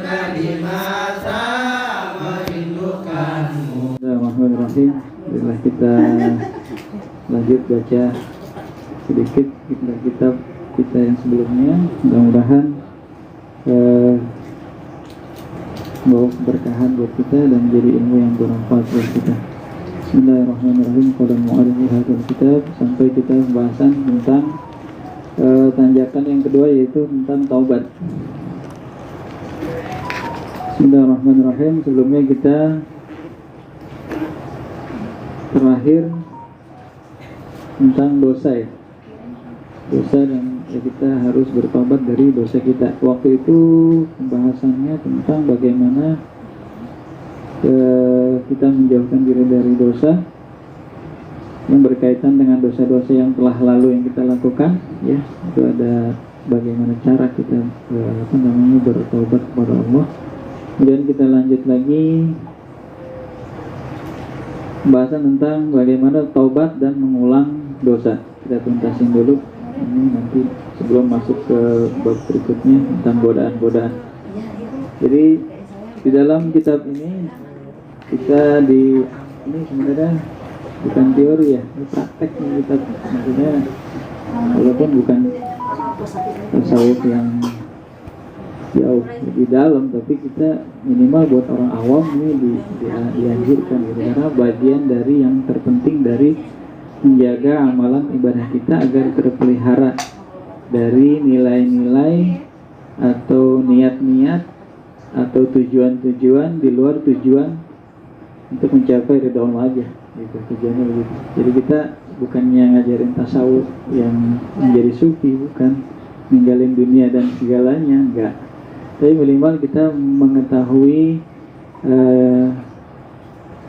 Bismillahirrahmanirrahim. Bila kita lanjut baca sedikit kitab kita yang sebelumnya, mudah-mudahan membawa keberkahan buat kita dan menjadi ilmu yang bermanfaat buat kita. Bismillahirrahmanirrahim. Qala mu'allif hadzal kitab, sampai kita pembahasan tentang tanjakan yang kedua, yaitu tentang taubat. Bismillahirrahmanirrahim. Sebelumnya kita terakhir tentang dosa ya. Dosa dan kita harus bertobat dari dosa kita. Waktu itu pembahasannya tentang bagaimana kita menjauhkan diri dari dosa yang berkaitan dengan dosa-dosa yang telah lalu yang kita lakukan ya. Itu ada bagaimana cara kita bertobat kepada Allah. Kemudian kita lanjut lagi pembahasan tentang bagaimana taubat dan mengulang dosa. Kita tuntasin dulu ini nanti sebelum masuk ke bab berikutnya tentang godaan-godaan. Jadi di dalam kitab ini kita ini sebenarnya bukan teori ya, ini praktek nih kita, maksudnya walaupun bukan tasawuf yang jauh lebih dalam, tapi kita minimal buat orang awam ini dianjurkan gitu, karena bagian dari yang terpenting dari menjaga amalan ibadah kita agar terpelihara dari nilai-nilai atau niat-niat atau tujuan-tujuan di luar tujuan untuk mencapai ridha Allah aja gitu, tujuannya begitu. Jadi kita bukannya ngajarin tasawuf yang menjadi sufi, bukan ninggalin dunia dan segalanya, enggak. Tapi minimal kita mengetahui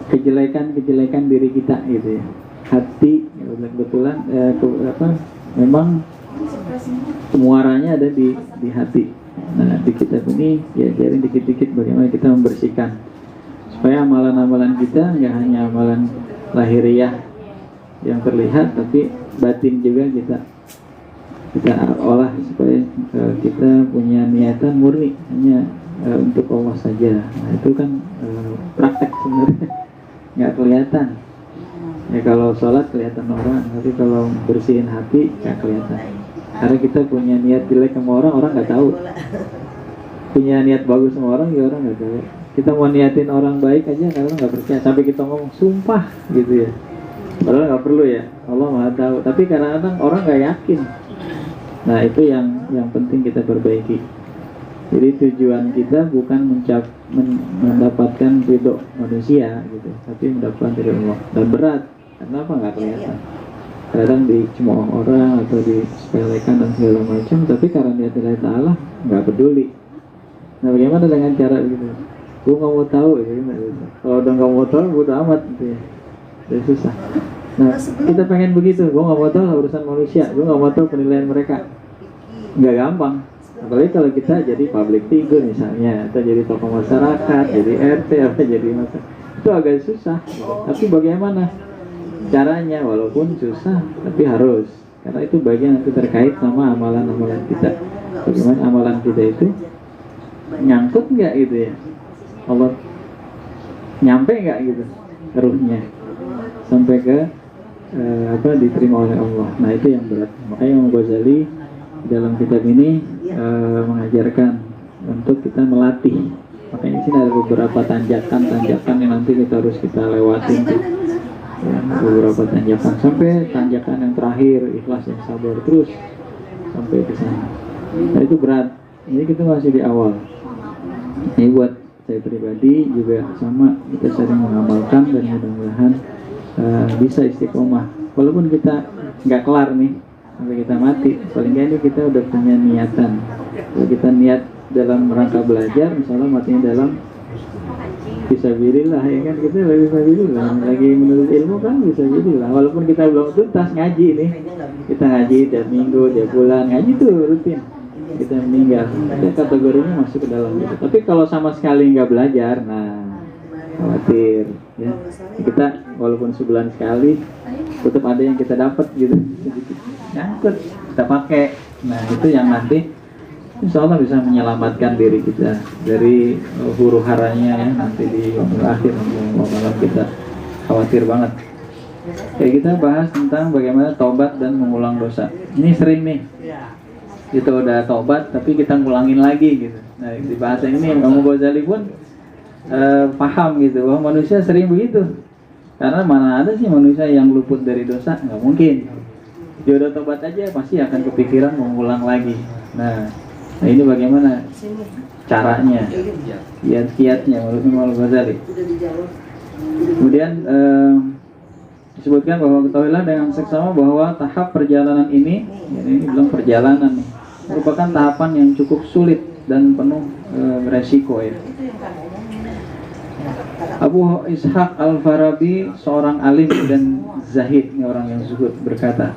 kejelekan-kejelekan diri kita gitu ya. Hati kebetulan memang muaranya ada di hati. Nah, di kitab ini diajarin dikit-dikit bagaimana kita membersihkan supaya amalan-amalan kita nggak hanya amalan lahiriah yang terlihat, tapi batin juga kita olah supaya kita punya niatan murni hanya untuk Allah saja. Nah, itu kan praktek sebenarnya nggak kelihatan ya. Kalau sholat kelihatan orang, tapi kalau bersihin hati nggak kelihatan, karena kita punya niat jelek sama orang nggak tahu, punya niat bagus sama orang ya orang nggak tahu. Kita mau niatin orang baik aja kalau nggak percaya, sampai kita ngomong sumpah gitu ya, padahal nggak perlu ya, Allah maha tahu. Tapi kadang-kadang orang nggak yakin. Nah, itu yang penting kita perbaiki. Jadi tujuan kita bukan mendapatkan ridho manusia gitu, tapi mendapatkan ridho Allah. Dan berat, kenapa nggak kelihatan? Kadang dicemooh orang atau disepelekan dan segala macam, tapi karena dia tidak ta'ala nggak peduli. Nah, bagaimana dengan cara begitu? Gue nggak mau tahu ya, gitu. Kalau udah nggak mau tahu, bodo amat gitu ya. Jadi susah. Nah, kita pengen begitu. Gue nggak mau tahu urusan manusia, gue nggak mau tahu penilaian mereka. Nggak gampang. Apalagi kalau kita jadi public figure misalnya, atau jadi tokoh masyarakat, jadi RT, atau jadi masa, itu agak susah. Tapi bagaimana caranya? Walaupun susah, tapi harus. Karena itu bagian itu terkait sama amalan-amalan kita. Bagaimana amalan kita itu nyangkut nggak gitu ya? Allah nyampe nggak gitu ruhnya sampai ke diterima oleh Allah. Nah, itu yang berat. Makanya Imam Ghazali dalam kitab ini mengajarkan untuk kita melatih. Makanya di sini ada beberapa tanjakan yang nanti kita harus lewatin tuh. Ya, beberapa tanjakan sampai tanjakan yang terakhir, ikhlas yang sabar, terus sampai ke sana. Nah, itu berat. Ini kita masih di awal. Ini buat saya pribadi juga sama, kita sering mengamalkan dan mudah-mudahan bisa istiqomah. Walaupun kita nggak kelar nih sampai kita mati, paling nggak ini kita udah punya niatan. Kalau kita niat dalam rangka belajar, misalnya matinya dalam fisabilillah ya kan, kita lagi fisabilillah, lagi menuntut ilmu kan fisabilillah. Walaupun kita belum tuntas ngaji nih, kita ngaji tiap minggu, tiap bulan ngaji tuh rutin. Kita meninggal, itu kategorinya masuk ke dalam gitu. Tapi kalau sama sekali nggak belajar, nah khawatir ya. Kita walaupun sebulan sekali tetap ada yang kita dapat gitu, nyangkut kita pakai. Nah, itu yang nanti insya Allah bisa menyelamatkan diri kita dari huru haranya ya nanti di waktu akhir. Kalau kita khawatir banget. Kayak kita bahas tentang bagaimana taubat dan mengulang dosa. Ini sering nih, kita udah taubat tapi kita ngulangin lagi gitu. Nah di bahasa ini Imam Ghazali pun paham gitu bahwa manusia sering begitu. Karena mana ada sih manusia yang luput dari dosa? Nggak mungkin. Dia udah tobat aja pasti akan kepikiran mengulang lagi. Nah ini bagaimana caranya, kiat-kiatnya menurut Imam Ghazali. Kemudian disebutkan bahwa ketahuilah dengan seksama bahwa tahap perjalanan ini bilang perjalanan nih, merupakan tahapan yang cukup sulit dan penuh beresiko ya. Abu Ishaq Al-Farabi, seorang alim dan zahid, ini orang yang zuhud, berkata,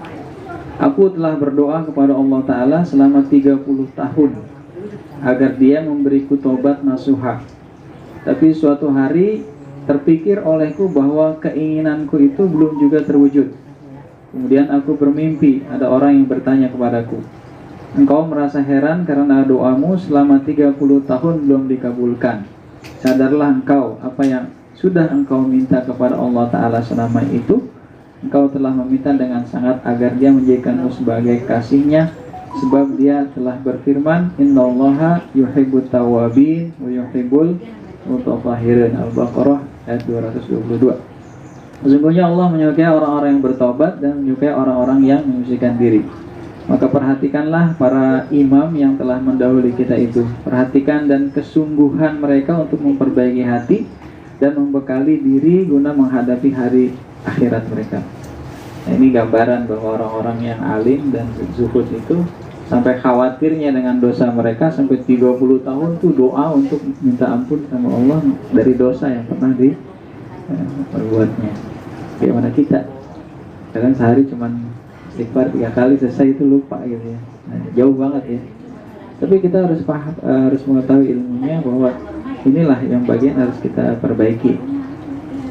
aku telah berdoa kepada Allah Ta'ala selama 30 tahun agar dia memberiku tobat nasuha. Tapi suatu hari terpikir olehku bahwa keinginanku itu belum juga terwujud. Kemudian aku bermimpi ada orang yang bertanya kepadaku, engkau merasa heran karena doamu selama 30 tahun belum dikabulkan. Sadarlah engkau apa yang sudah engkau minta kepada Allah Ta'ala selama itu. Engkau telah meminta dengan sangat agar dia menjadikanmu sebagai kasihnya, sebab dia telah berfirman, innallaha yuhibbut tawwabin wa yuhibbul mutatahhirin. Al-Baqarah ayat 222. Sesungguhnya Allah menyukai orang-orang yang bertobat dan menyukai orang-orang yang menyucikan diri. Maka perhatikanlah para imam yang telah mendahului kita itu. Perhatikan dan kesungguhan mereka untuk memperbaiki hati dan membekali diri guna menghadapi hari akhirat mereka. Nah, ini gambaran bahwa orang-orang yang alim dan zuhud itu sampai khawatirnya dengan dosa mereka, sampai 30 tahun tuh doa untuk minta ampun sama Allah dari dosa yang pernah diperbuatnya. Bagaimana kita? Kadang sehari cuman istighfar 3 kali selesai itu lupa gitu ya. Nah, jauh banget ya. Tapi kita harus paham, harus mengetahui ilmunya bahwa inilah yang bagian harus kita perbaiki.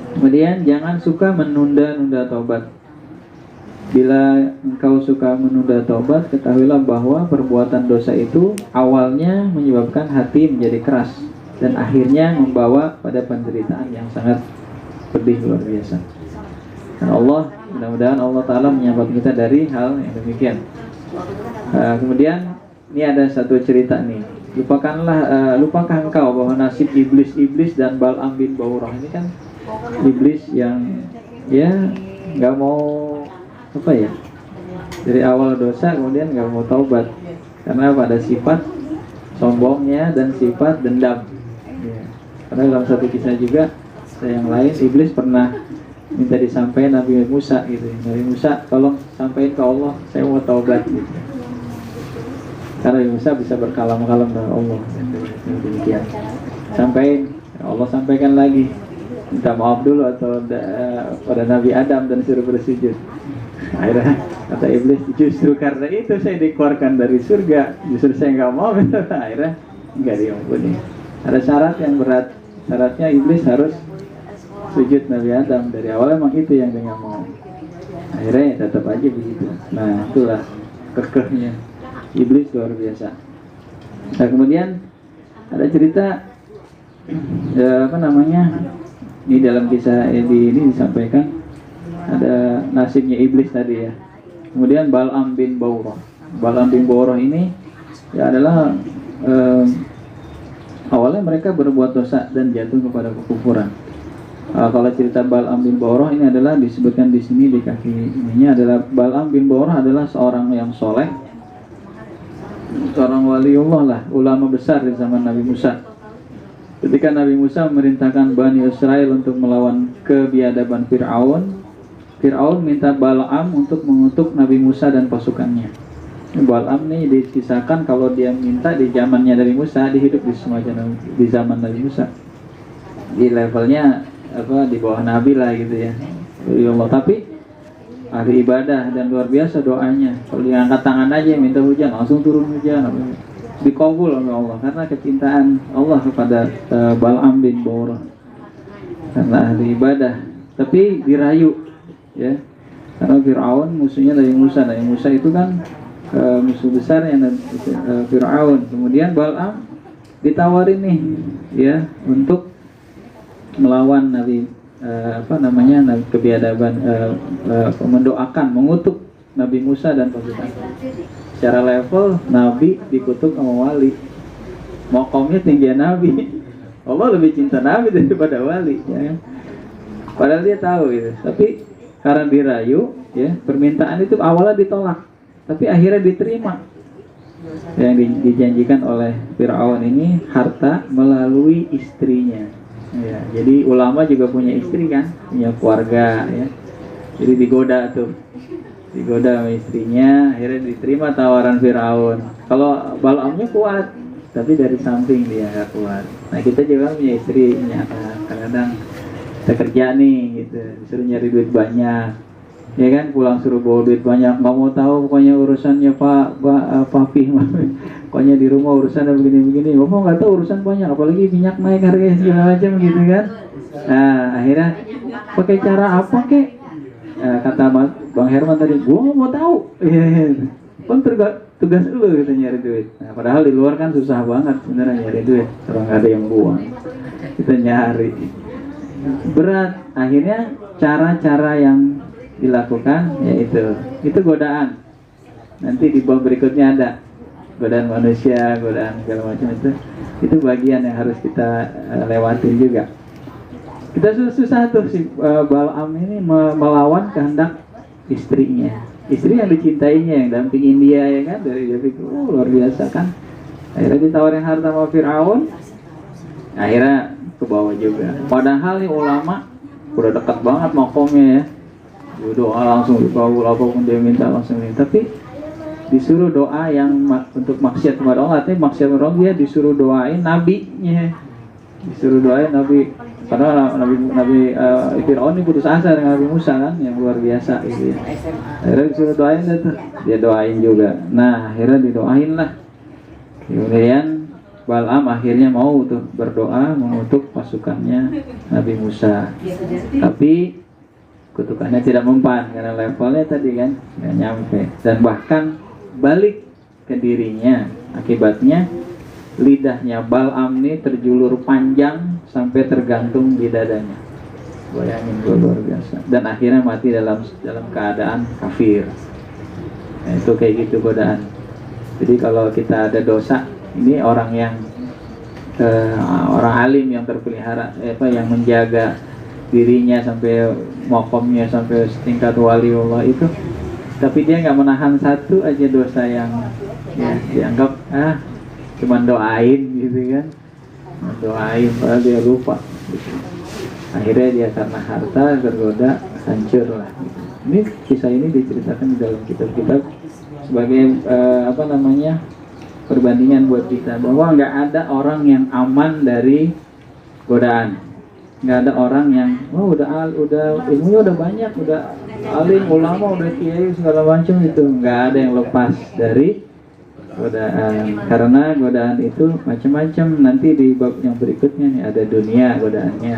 Kemudian jangan suka menunda-nunda taubat. Bila engkau suka menunda taubat, ketahuilah bahwa perbuatan dosa itu awalnya menyebabkan hati menjadi keras dan akhirnya membawa pada penderitaan yang sangat pedih luar biasa. Dan Allah, mudah-mudahan Allah Ta'ala menyelamatkan kita dari hal yang demikian. Kemudian ini ada satu cerita nih. Lupakah engkau bahwa nasib iblis dan Bal'am bin Ba'urah ini kan iblis yang ya nggak mau apa ya, dari awal dosa kemudian nggak mau taubat karena pada sifat sombongnya dan sifat dendam ya. Karena dalam satu kisah juga yang lain, iblis pernah minta disampaikan Nabi Musa gitu. Nabi Musa, tolong sampaikan ke Allah, saya mau taubat gitu. Karena Nabi Musa bisa berkalam-kalam dengan Allah demikian. Sampaikan, Allah sampaikan lagi, minta maaf dulu atau pada Nabi Adam dan suruh bersujud. Akhirnya kata iblis, justru karena itu saya dikeluarkan dari surga, justru saya nggak mau. Akhirnya nggak diampuni. Ada syarat yang berat, syaratnya iblis harus sujud Nabi Adam. Dari awal emang itu yang dia nggak mau, akhirnya tetap aja begitu. Nah itulah kekehnya iblis luar biasa. Nah kemudian ada cerita ini dalam kisah ini disampaikan ada nasibnya iblis tadi ya. Kemudian Bal'am bin Ba'urah ini ya adalah awalnya mereka berbuat dosa dan jatuh kepada kekufuran. Kalau cerita Bal'am bin Ba'urah ini adalah disebutkan di sini di kaki ininya adalah Bal'am bin Ba'urah adalah seorang yang soleh, seorang waliullah lah, ulama besar di zaman Nabi Musa. Ketika Nabi Musa memerintahkan Bani Israel untuk melawan kebiadaban Fir'aun minta Bal'am untuk mengutuk Nabi Musa dan pasukannya. Bal'am nih dikisahkan kalau dia minta di zamannya Nabi Musa, dia hidup di zaman Nabi Musa, di levelnya di bawah Nabi lah gitu ya, Allah. Tapi ahli ibadah dan luar biasa doanya. Kalau dia angkat tangan aja minta hujan, langsung turun hujan, dikabul oleh Allah karena kecintaan Allah kepada Bal'am bin Ba'urah, karena ahli ibadah. Tapi dirayu ya, karena Fir'aun musuhnya Nabi Musa. Nabi Musa itu kan musuh besar yang Fir'aun. Kemudian Bal'am ditawarin nih ya untuk melawan Nabi Nabi kebiadaban, mendoakan, mengutuk Nabi Musa dan pasukannya. Secara level Nabi dikutuk sama wali, makomnya tinggi Nabi. Allah lebih cinta Nabi daripada wali, ya kan? Padahal dia tahu itu, tapi karena dirayu, ya, permintaan itu awalnya ditolak, tapi akhirnya diterima. Yang dijanjikan oleh Fir'aun ini harta melalui istrinya. Ya, jadi ulama juga punya istri kan, punya keluarga, ya. Jadi digoda sama istrinya, akhirnya diterima tawaran Fir'aun. Kalau Bal'amnya kuat, tapi dari samping dia nggak kuat. Nah kita juga punya istri, punya anak, kadang-kadang kita kerja nih, gitu, disuruh nyari duit banyak, ya kan, pulang suruh bawa duit banyak, nggak mau tahu pokoknya urusannya papi, pokoknya di rumah urusannya begini-begini, bapak nggak tahu urusan banyak, apalagi minyak naik harganya segala macam gitu kan. Nah akhirnya pakai cara apa kek? Kata Bang Herman tadi, gua nggak mau tahu, kan tugas lu gitu nyari duit. Nah, padahal di luar kan susah banget sebenarnya nyari duit, kalau nggak ada yang buang, kita nyari berat. Akhirnya cara-cara yang dilakukan yaitu itu godaan. Nanti di bab berikutnya ada godaan manusia, godaan segala macam itu bagian yang harus kita lewatin juga. Kita susah tuh si Bal'am ini melawan kehendak istrinya, istri yang dicintainya, yang dampingin dia, ya kan, dari dia pikir luar biasa kan. Akhirnya ditawarin harta sama Fir'aun, akhirnya ke bawah juga. Padahal nih ulama udah dekat banget makomnya ya, doa langsung dikabul, apapun dia minta langsung minta. Tapi disuruh doa yang untuk maksiat kepada Allah, tapi maksiat kepada Allah dia disuruh doain nabinya, disuruh doain nabi. Karena Nabi Fir'aun ini putus asa dengan Nabi Musa kan, yang luar biasa gitu ya. Akhirnya disuruh doain itu, dia doain juga. Nah akhirnya didoain lah. Kemudian Bal'am akhirnya mau tuh berdoa mengutuk pasukannya Nabi Musa. Tapi kutukannya tidak mempan karena levelnya tadi kan nggak nyampe, dan bahkan balik ke dirinya. Akibatnya lidahnya Bal'am ini terjulur panjang sampai tergantung di dadanya. Bayangin, luar biasa. Dan akhirnya mati dalam keadaan kafir. Nah, itu kayak gitu godaan. Jadi kalau kita ada dosa, ini orang yang orang alim yang terpelihara, yang menjaga dirinya sampai makomnya sampai setingkat waliullah itu, tapi dia nggak menahan satu aja dosa yang ya dianggap cuman doain gitu kan, doain padahal dia lupa gitu. Akhirnya dia karena harta tergoda hancur lah gitu. Ini kisah ini diceritakan di dalam kitab-kitab sebagai perbandingan buat kita bahwa nggak ada orang yang aman dari godaan. Nggak ada orang yang udah ilmunya udah banyak, udah alim, ulama, udah kiai segala macam, itu nggak ada yang lepas dari godaan. Karena godaan itu macam-macam. Nanti di bab yang berikutnya nih ada dunia godaannya,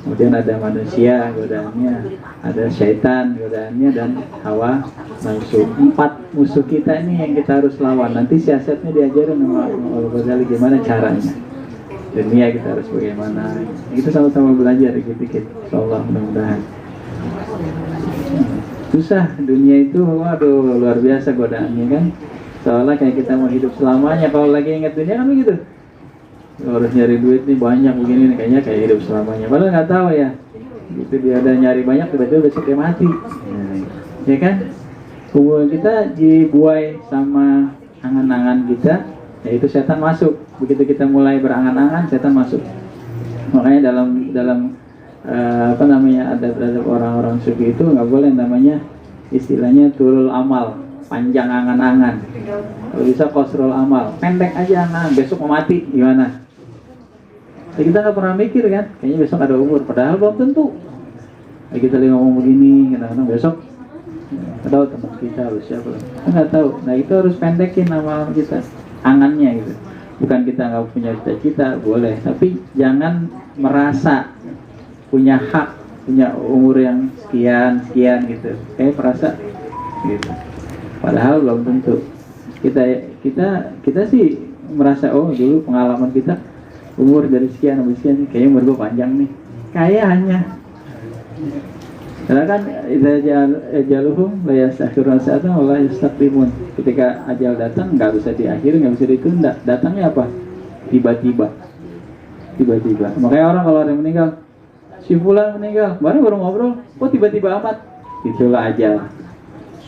kemudian ada manusia godaannya, ada syaitan godaannya, dan hawa nafsu. 4 musuh kita ini yang kita harus lawan. Nanti siasatnya diajarin sama Al-Ghazali gimana caranya. Dunia kita harus bagaimana. Kita sama-sama belajar dikit-dikit, insyaallah, mudah-mudahan. Susah dunia itu, waduh luar biasa godaannya kan. Soalnya kayak kita mau hidup selamanya, kalau lagi ingat dunia kan begitu. Harus nyari duit nih banyak begini nih, kayaknya kayak hidup selamanya. Padahal nggak tahu ya. Gitu dia ada nyari banyak, tiba-tiba besok dia mati. Ya kan? Hubungan kita dibuai sama angan-angan kita, yaitu setan masuk. Begitu kita mulai berangan-angan, setan masuk. Makanya dalam ada orang-orang sufi itu nggak boleh namanya istilahnya tulul amal, panjang angan-angan. Kalau bisa qasrul amal, pendek aja angan, besok mau mati gimana? Ya, kita nggak pernah mikir kan, kayaknya besok ada umur, padahal belum tentu. Ya, kita lagi ngomong begini, kadang-kadang besok nggak tahu teman kita harus siapa, kita nggak tahu. Nah itu harus pendekin amal kita, angannya gitu. Bukan kita nggak punya cita-cita, boleh, tapi jangan merasa punya hak, punya umur yang sekian gitu, kayak merasa gitu. Padahal belum tentu. kita kita sih merasa oh dulu pengalaman kita umur dari sekian sampai sekian kayaknya umur gue panjang nih, kayaknya. Karena kan ajaluhum la yastakhiruna sa'atan wa la yastaqdimun. Ketika ajal datang nggak bisa diakhiri, nggak bisa ditunda. Datangnya apa? Tiba-tiba. Makanya orang kalau ada yang meninggal, si fulan meninggal, baru ngobrol, kok tiba-tiba amat? Itulah ajal.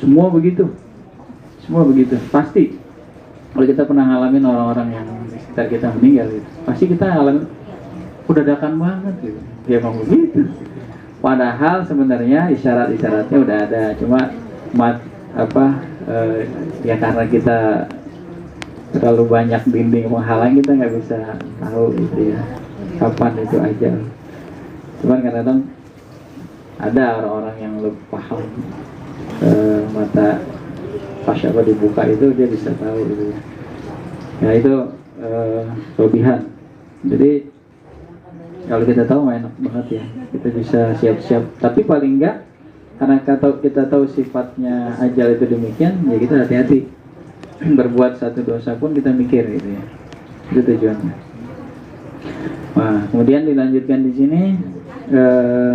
Semua begitu. Pasti. Kalau kita pernah ngalamin orang-orang yang di sekitar kita meninggal, gitu, pasti kita ngalamin udah dadakan banget gitu. Dia emang begitu. Padahal sebenarnya isyarat-isyaratnya udah ada, cuma ya karena kita terlalu banyak dinding menghalang, kita nggak bisa tahu gitu ya kapan itu ajal. Cuman kadang-kadang ada orang-orang yang lebih paham, mata pasyapa dibuka itu dia bisa tahu gitu ya. Ya itu kelebihan. Jadi kalau kita tahu enak banget ya, kita bisa siap-siap. Tapi paling enggak, karena kita tahu sifatnya ajal itu demikian, ya kita hati-hati. Berbuat satu dosa pun kita mikir gitu ya. Itu tujuannya. Nah, kemudian dilanjutkan di sini,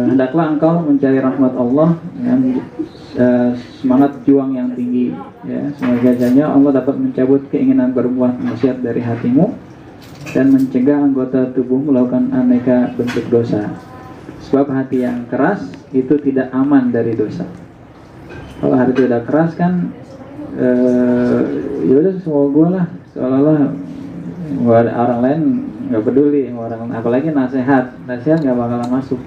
hendaklah engkau mencari rahmat Allah dengan semangat juang yang tinggi. Ya, semoga saja Allah dapat mencabut keinginan berbuat maksiat dari hatimu dan mencegah anggota tubuh melakukan aneka bentuk dosa. Sebab hati yang keras itu tidak aman dari dosa. Kalau hati udah keras kan, ya udah semua gue lah, seolah-olah orang lain nggak peduli orang, apalagi nasihat nggak bakalan masuk,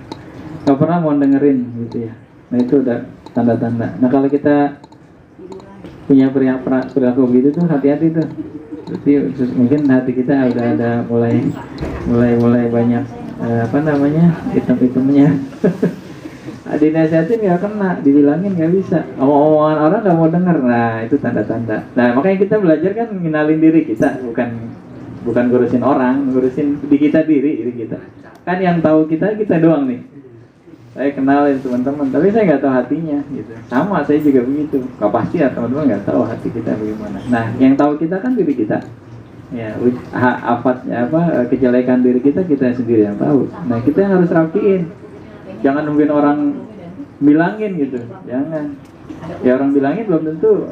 nggak pernah mau dengerin gitu ya. Nah itu udah tanda-tanda. Nah kalau kita punya perilaku begitu tuh hati-hati tuh. Jadi mungkin hati kita udah ada mulai banyak hitam-hitamnya. Dinasihatin nggak kena, dibilangin nggak bisa, omongan orang nggak mau denger. Nah itu tanda-tanda. Nah makanya kita belajar kan ngenalin diri kita, bukan ngurusin orang, ngurusin diri kita. Kan yang tahu kita doang nih. Saya kenalin teman-teman, tapi saya nggak tahu hatinya gitu. Sama saya juga begitu. Nggak pasti ya teman-teman nggak tahu hati kita bagaimana. Nah yang tahu kita kan diri kita. Ya, kejelekan diri kita sendiri yang tahu. Nah kita yang harus rapiin. Jangan nungguin orang bilangin gitu. Jangan. Ya orang bilangin belum tentu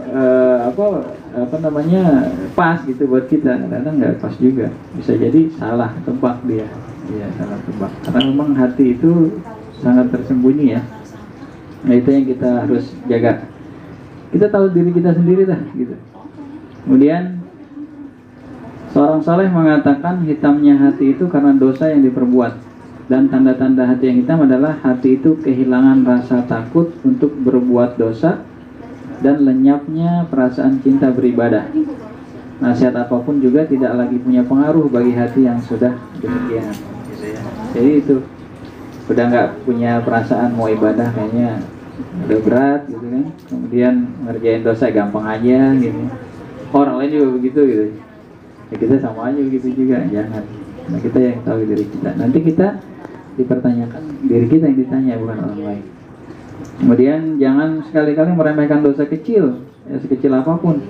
pas gitu buat kita. Kadang nggak pas juga. Bisa jadi salah tebak dia. Iya salah tebak. Karena memang hati itu sangat tersembunyi ya. Nah itu yang kita harus jaga. Kita tahu diri kita sendiri lah gitu. Kemudian seorang saleh mengatakan hitamnya hati itu karena dosa yang diperbuat. Dan tanda-tanda hati yang hitam adalah hati itu kehilangan rasa takut untuk berbuat dosa dan lenyapnya perasaan cinta beribadah. Nasihat apapun juga tidak lagi punya pengaruh bagi hati yang sudah demikian gitu ya. Jadi itu udah nggak punya perasaan mau ibadah, kayaknya udah berat gitu kan. Kemudian ngerjain dosa gampang aja gitu. Orang lain juga begitu gitu. Ya kita sama aja begitu juga, jangan. Nah kita yang tahu diri kita. Nanti kita dipertanyakan, diri kita yang ditanya, bukan orang lain. Kemudian jangan sekali-kali meremehkan dosa kecil, ya sekecil apapun.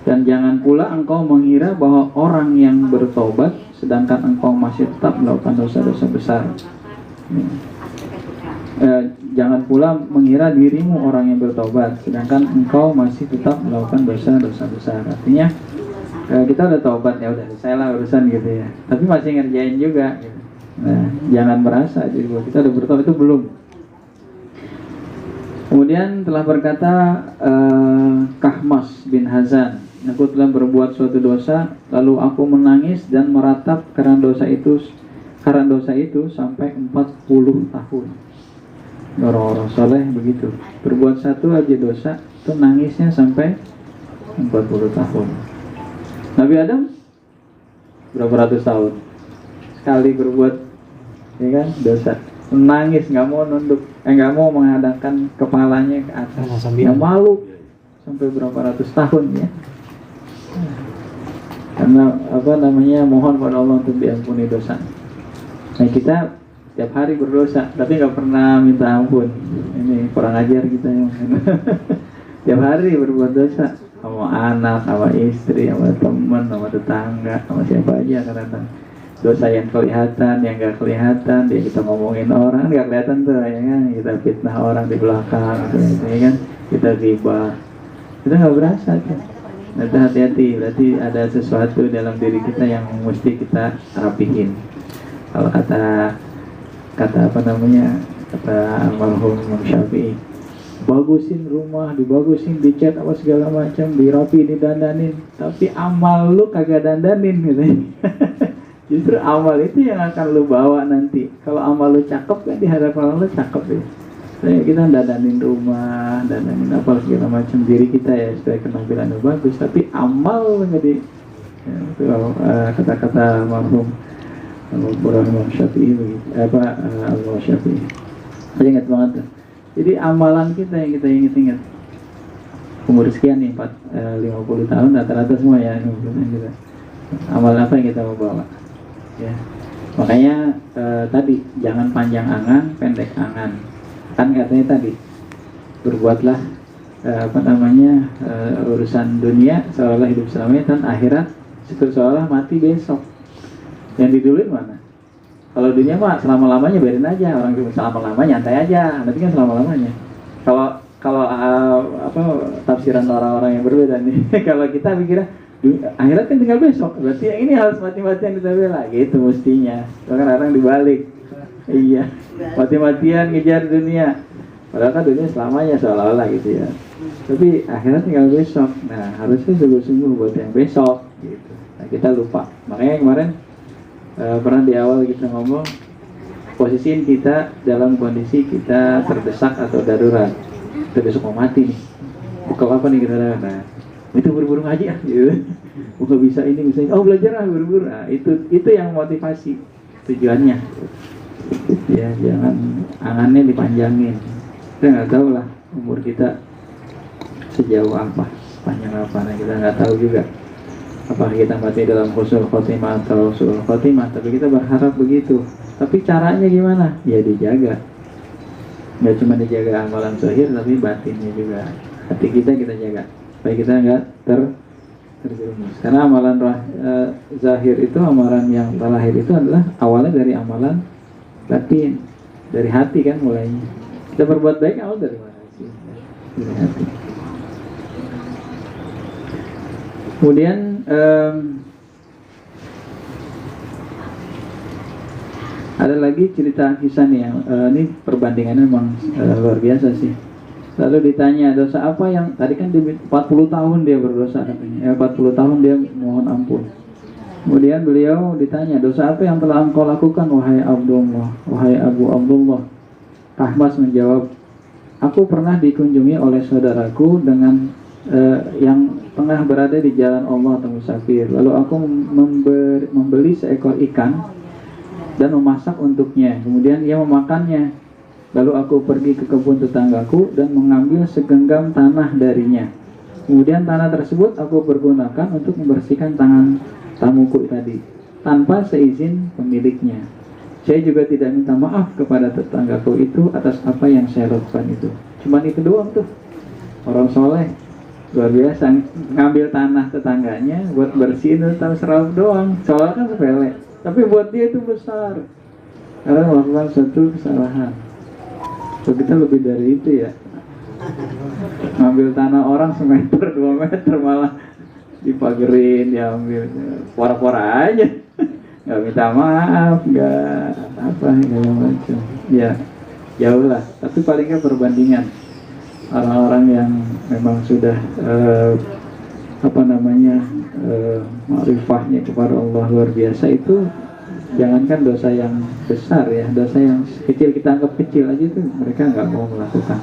Dan jangan pula engkau mengira bahwa orang yang bertobat sedangkan engkau masih tetap melakukan dosa-dosa besar. Jangan pula mengira dirimu orang yang bertobat sedangkan engkau masih tetap melakukan dosa-dosa besar. Artinya kita udah tobat, ya udah selesai lah urusan gitu ya, tapi masih ngerjain juga gitu. Nah jangan merasa jadi bahwa kita udah bertobat, itu belum. Kemudian telah berkata Kahmas bin Hazan, aku telah berbuat suatu dosa lalu aku menangis dan meratap karena dosa itu sampai 40 tahun. Orang-orang soleh begitu, berbuat satu aja dosa itu nangisnya sampai 40 tahun. Nabi Adam berapa ratus tahun sekali berbuat ya kan dosa, nangis, nggak mau nunduk, nggak mau menghadapkan kepalanya ke atas, nggak malu sampai berapa ratus tahun ya. Karena mohon pada Allah untuk diampuni dosa. Nah kita tiap hari berdosa tapi nggak pernah minta ampun. Ini kurang ajar kita yang tiap hari berbuat dosa. sama anak, sama istri, sama teman, sama tetangga, sama siapa aja kadang-kadang. Dosa yang kelihatan, yang nggak kelihatan, dia kita ngomongin orang nggak kelihatan tuh, ya kan? Kita fitnah orang di belakang, gitu, ya kan? Kita ghibah, kita nggak berasa kan? Nanti hati-hati, berarti ada sesuatu dalam diri kita yang mesti kita rapihin. Kalau kata apa namanya, kata almarhum Imam Syafi'i, bagusin rumah, dibagusin, dicat apa segala macam, dirapi, didandanin, tapi amal lu kagak dandanin gitu. Justru amal itu yang akan lu bawa nanti. Kalau amal lu cakep kan di hadapan Allah cakep ya. Saya kita dandanin rumah, dandanin apa segala macam diri kita ya supaya penampilan lu bagus, tapi amal nggak di ya, itu kata-kata marhum Imam Syafi'i begitu. Imam Syafi'i. Saya ingat banget tuh. Jadi amalan kita yang kita ingat-ingat. Umur sekian nih 50 tahun rata-rata semua ya gitu. Amal apa yang kita mau bawa? Ya. Makanya tadi jangan panjang angan, pendek angan. Kan katanya tadi berbuatlah urusan dunia seolah hidup selamanya dan akhirat seolah mati besok. Yang diduluin mana? Kalau dunia mah selama-lamanya biarin aja, orang cuma selama-lamanya nyantai aja, nanti kan selama-lamanya. Kalau tafsiran orang-orang yang berbeda nih. Kalau kita pikirnya akhirat kan tinggal besok, berarti yang ini harus mati-matian kita bela, gitu mestinya. Bahkan orang dibalik, iya, mati-matian ngejar dunia, padahal kan dunia selamanya seolah-olah gitu ya. Tapi akhirat tinggal besok, nah harusnya sungguh-sungguh buat yang besok, gitu. Nah kita lupa, makanya kemarin pernah di awal kita ngomong, posisiin kita dalam kondisi kita terdesak atau darurat, kita besok mau mati nih, buka apa nih kita, nah itu buru-buru ngaji gitu. Bukan bisa ini, oh belajar buru-buru. Nah, itu yang motivasi tujuannya. Ya, jangan angannya dipanjangin. Kita nggak tahu lah umur kita sejauh apa, panjang apa. Nah, kita nggak tahu juga. Apakah kita mati dalam husnul khotimah atau su'ul khotimah? Tapi kita berharap begitu. Tapi caranya gimana? Ya dijaga. Nggak cuma dijaga amalan zahir, tapi batinnya juga. Hati kita jaga. Supaya kita nggak terjerumus. Karena amalan zahir itu, amalan yang lahir itu adalah awalnya dari amalan batin, dari hati kan mulainya. Kita berbuat baik awal dari mana sih? Dari hati. Kemudian ada lagi cerita kisah nih yang ini perbandingannya memang luar biasa sih. Lalu ditanya, dosa apa yang tadi kan 40 tahun dia berdosa katanya. 40 tahun dia mohon ampun. Kemudian beliau ditanya, dosa apa yang telah engkau lakukan wahai Abdullah, wahai Abu Abdullah? Ahmas menjawab, aku pernah dikunjungi oleh saudaraku dengan yang tengah berada di jalan Allah atau musafir. Lalu aku membeli seekor ikan dan memasak untuknya. Kemudian ia memakannya. Lalu aku pergi ke kebun tetanggaku dan mengambil segenggam tanah darinya. Kemudian tanah tersebut aku pergunakan untuk membersihkan tangan tamuku tadi, tanpa seizin pemiliknya. Saya juga tidak minta maaf kepada tetanggaku itu atas apa yang saya lakukan itu. Cuman itu doang tuh. Orang soleh luar biasa, ngambil tanah tetangganya buat bersihin atau serap doang. Soalnya kan sepele, tapi buat dia itu besar karena melakukan suatu kesalahan. So, kita lebih dari itu ya, ngambil tanah orang semeter 2 meter malah dipagerin, diambil, pora-pora aja, nggak minta maaf, nggak apa segala macam. Ya jauh lah, tapi palingnya perbandingan orang-orang yang memang sudah ma'rifahnya kepada Allah luar biasa itu. Jangankan dosa yang besar ya, dosa yang kecil kita anggap kecil aja tuh mereka nggak mau melakukan.